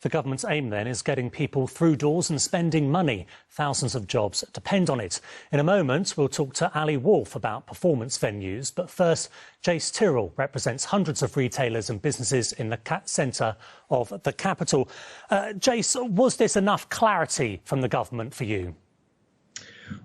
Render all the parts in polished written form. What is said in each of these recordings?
The government's aim then is getting people through doors and spending money. Thousands of jobs depend on it. In a moment, we'll talk to Ali Wolf about performance venues. But first, Jace Tyrrell represents hundreds of retailers and businesses in the centre of the capital. Jace, was this enough clarity from the government for you?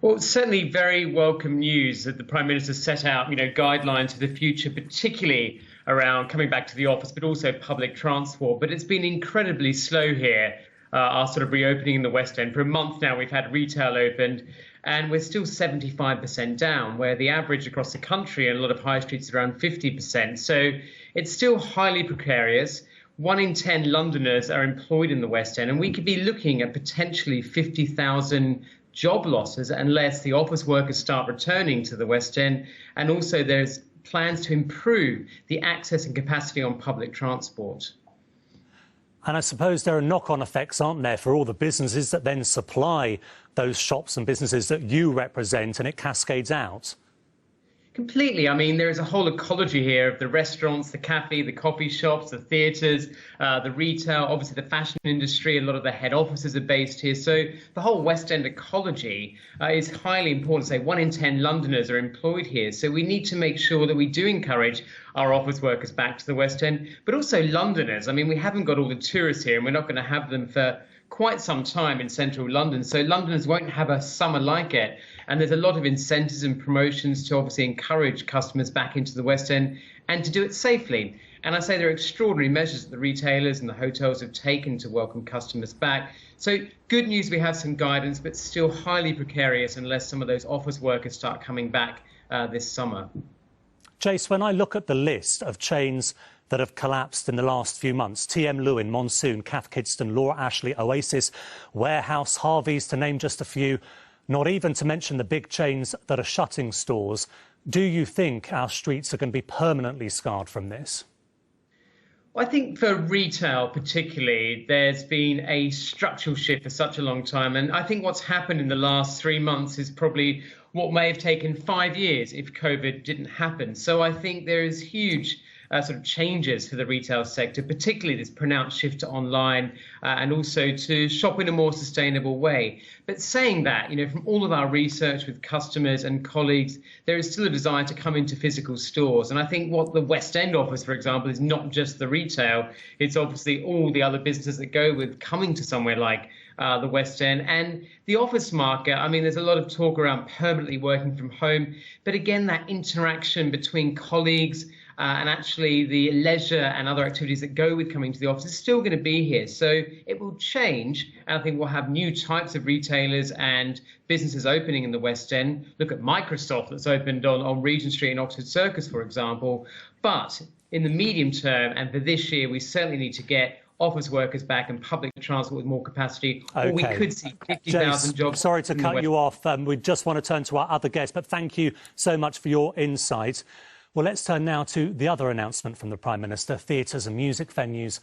Well, it's certainly very welcome news that the Prime Minister set out, guidelines for the future, particularly around coming back to the office, but also public transport. But it's been incredibly slow here, our sort of reopening in the West End. For a month now, we've had retail opened, and we're still 75% down, where the average across the country and a lot of high streets is around 50%. So it's still highly precarious. 1 in 10 Londoners are employed in the West End, and we could be looking at potentially 50,000 job losses unless the office workers start returning to the West End. And also there's plans to improve the access and capacity on public transport. And I suppose there are knock-on effects, aren't there, for all the businesses that then supply those shops and businesses that you represent, and it cascades out? Completely. I mean, there is a whole ecology here of the restaurants, the cafe, the coffee shops, the theatres, the retail, obviously the fashion industry. A lot of the head offices are based here. So the whole West End ecology is highly important. Say 1 in 10 Londoners are employed here. So we need to make sure that we do encourage our office workers back to the West End, but also Londoners. I mean, we haven't got all the tourists here, and we're not going to have them for quite some time in central London. So Londoners won't have a summer like it. And there's a lot of incentives and promotions to obviously encourage customers back into the West End and to do it safely. And I say there are extraordinary measures that the retailers and the hotels have taken to welcome customers back. So good news, we have some guidance, but still highly precarious unless some of those office workers start coming back this summer. Jace, when I look at the list of chains that have collapsed in the last few months, TM Lewin, Monsoon, Cath Kidston, Laura Ashley, Oasis, Warehouse, Harvey's, to name just a few, not even to mention the big chains that are shutting stores, do you think our streets are going to be permanently scarred from this? I think for retail particularly, there's been a structural shift for such a long time. And I think what's happened in the last 3 months is probably what may have taken 5 years if COVID didn't happen. So I think there is huge sort of changes for the retail sector, particularly this pronounced shift to online and also to shop in a more sustainable way. But saying that, from all of our research with customers and colleagues, there is still a desire to come into physical stores. And I think what the West End offers, for example, is not just the retail, it's obviously all the other businesses that go with coming to somewhere like the West End. And the office market, I mean, there's a lot of talk around permanently working from home. But again, that interaction between colleagues and actually the leisure and other activities that go with coming to the office is still going to be here. So it will change. And I think we'll have new types of retailers and businesses opening in the West End. Look at Microsoft that's opened on Regent Street in Oxford Circus, for example. But in the medium term and for this year, we certainly need to get office workers back and public transport with more capacity, or we could see 50,000 jobs. Sorry to cut you off. We just want to turn to our other guest, but thank you so much for your insight. Well, let's turn now to the other announcement from the Prime Minister. Theatres and music venues